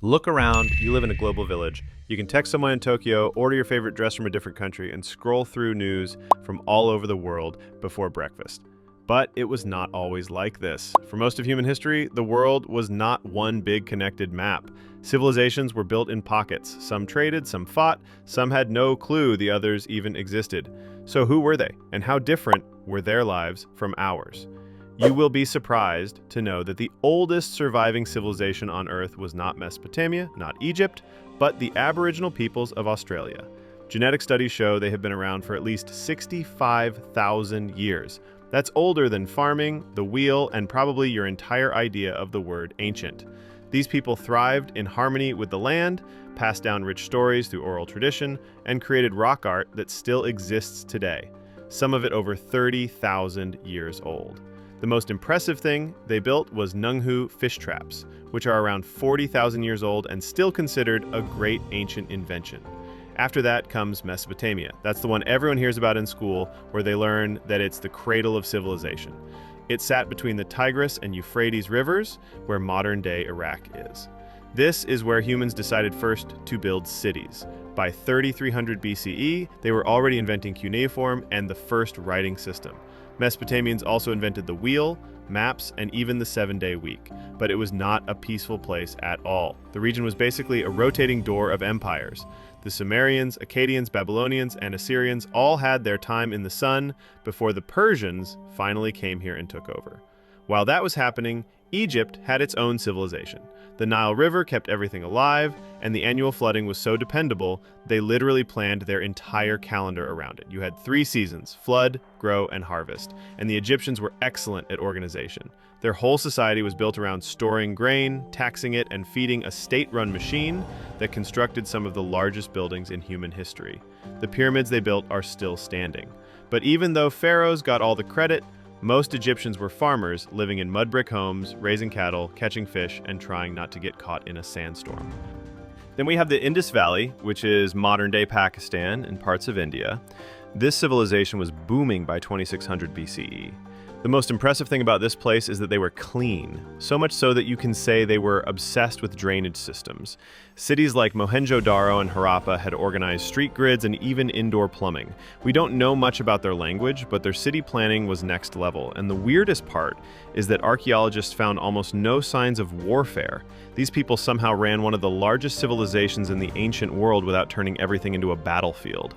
Look around, you live in a global village. You can text someone in Tokyo, order your favorite dress from a different country, and scroll through news from all over the world before breakfast. But it was not always like this. For most of human history, the world was not one big connected map. Civilizations were built in pockets. Some traded, some fought, some had no clue the others even existed. So who were they, and how different were their lives from ours? You will be surprised to know that the oldest surviving civilization on Earth was not Mesopotamia, not Egypt, but the Aboriginal peoples of Australia. Genetic studies show they have been around for at least 65,000 years. That's older than farming, the wheel, and probably your entire idea of the word ancient. These people thrived in harmony with the land, passed down rich stories through oral tradition, and created rock art that still exists today, some of it over 30,000 years old. The most impressive thing they built was Nunghu fish traps, which are around 40,000 years old and still considered a great ancient invention. After that comes Mesopotamia. That's the one everyone hears about in school, where they learn that it's the cradle of civilization. It sat between the Tigris and Euphrates rivers, where modern-day Iraq is. This is where humans decided first to build cities. By 3300 BCE, they were already inventing cuneiform and the first writing system. Mesopotamians also invented the wheel, maps, and even the 7-day week. But it was not a peaceful place at all. The region was basically a rotating door of empires. The Sumerians, Akkadians, Babylonians, and Assyrians all had their time in the sun before the Persians finally came here and took over. While that was happening, Egypt had its own civilization. The Nile River kept everything alive, and the annual flooding was so dependable, they literally planned their entire calendar around it. You had 3 seasons: flood, grow, and harvest, and the Egyptians were excellent at organization. Their whole society was built around storing grain, taxing it, and feeding a state-run machine that constructed some of the largest buildings in human history. The pyramids they built are still standing. But even though pharaohs got all the credit, most Egyptians were farmers living in mud brick homes, raising cattle, catching fish, and trying not to get caught in a sandstorm. Then we have the Indus Valley, which is modern-day Pakistan and parts of India. This civilization was booming by 2600 BCE. The most impressive thing about this place is that they were clean, so much so that you can say they were obsessed with drainage systems. Cities like Mohenjo-Daro and Harappa had organized street grids and even indoor plumbing. We don't know much about their language, but their city planning was next level. And the weirdest part is that archaeologists found almost no signs of warfare. These people somehow ran one of the largest civilizations in the ancient world without turning everything into a battlefield.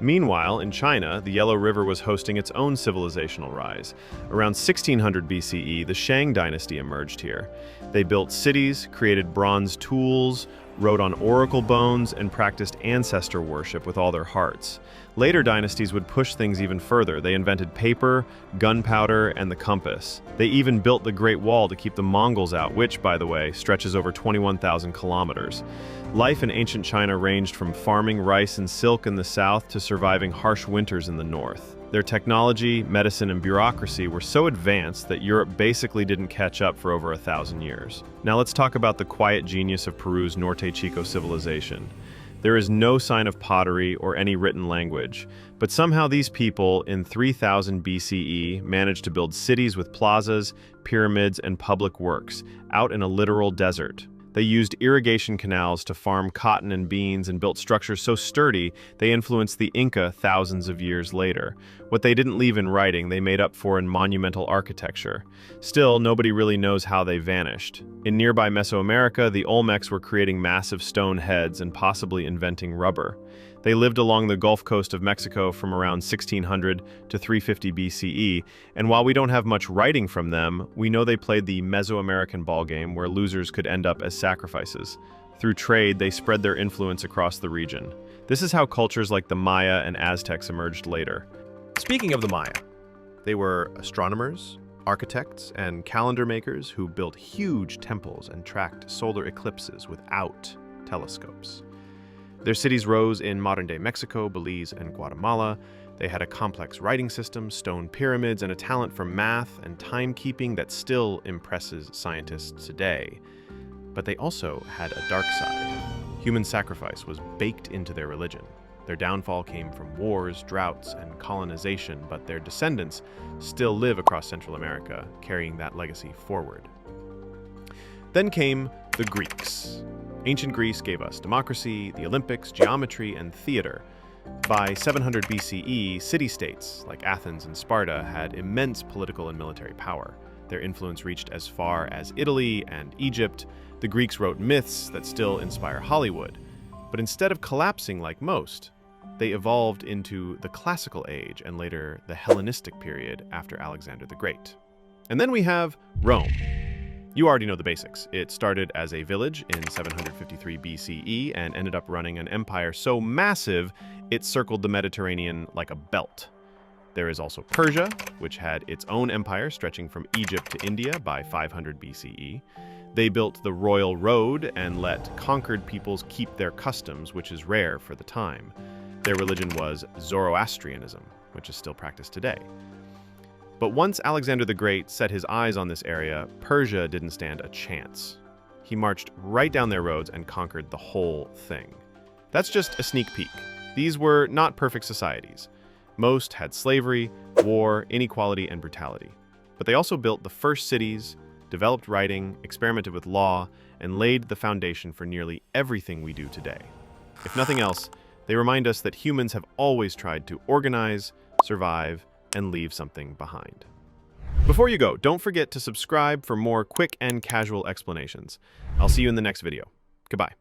Meanwhile, in China, the Yellow River was hosting its own civilizational rise. Around 1600 BCE, the Shang dynasty emerged here. They built cities, created bronze tools, wrote on oracle bones, and practiced ancestor worship with all their hearts. Later dynasties would push things even further. They invented paper, gunpowder, and the compass. They even built the Great Wall to keep the Mongols out, which, by the way, stretches over 21,000 kilometers. Life in ancient China ranged from farming rice and silk in the south to surviving harsh winters in the north. Their technology, medicine, and bureaucracy were so advanced that Europe basically didn't catch up for over 1,000 years. Now let's talk about the quiet genius of Peru's Norte Chico civilization. There is no sign of pottery or any written language, but somehow these people in 3000 BCE managed to build cities with plazas, pyramids, and public works out in a literal desert. They used irrigation canals to farm cotton and beans and built structures so sturdy they influenced the Inca thousands of years later. What they didn't leave in writing, they made up for in monumental architecture. Still, nobody really knows how they vanished. In nearby Mesoamerica, the Olmecs were creating massive stone heads and possibly inventing rubber. They lived along the Gulf Coast of Mexico from around 1600 to 350 BCE, and while we don't have much writing from them, we know they played the Mesoamerican ballgame where losers could end up as sacrifices. Through trade, they spread their influence across the region. This is how cultures like the Maya and Aztecs emerged later. Speaking of the Maya, they were astronomers, architects, and calendar makers who built huge temples and tracked solar eclipses without telescopes. Their cities rose in modern-day Mexico, Belize, and Guatemala. They had a complex writing system, stone pyramids, and a talent for math and timekeeping that still impresses scientists today. But they also had a dark side. Human sacrifice was baked into their religion. Their downfall came from wars, droughts, and colonization, but their descendants still live across Central America, carrying that legacy forward. Then came the Greeks. Ancient Greece gave us democracy, the Olympics, geometry, and theater. By 700 BCE, city-states like Athens and Sparta had immense political and military power. Their influence reached as far as Italy and Egypt. The Greeks wrote myths that still inspire Hollywood. But instead of collapsing like most, they evolved into the Classical Age and later the Hellenistic period after Alexander the Great. And then we have Rome. You already know the basics. It started as a village in 753 BCE and ended up running an empire so massive it circled the Mediterranean like a belt. There is also Persia, which had its own empire stretching from Egypt to India by 500 BCE. They built the Royal Road and let conquered peoples keep their customs, which is rare for the time. Their religion was Zoroastrianism, which is still practiced today. But once Alexander the Great set his eyes on this area, Persia didn't stand a chance. He marched right down their roads and conquered the whole thing. That's just a sneak peek. These were not perfect societies. Most had slavery, war, inequality, and brutality. But they also built the first cities, developed writing, experimented with law, and laid the foundation for nearly everything we do today. If nothing else, they remind us that humans have always tried to organize, survive, and leave something behind. Before you go, don't forget to subscribe for more quick and casual explanations. I'll see you in the next video. Goodbye.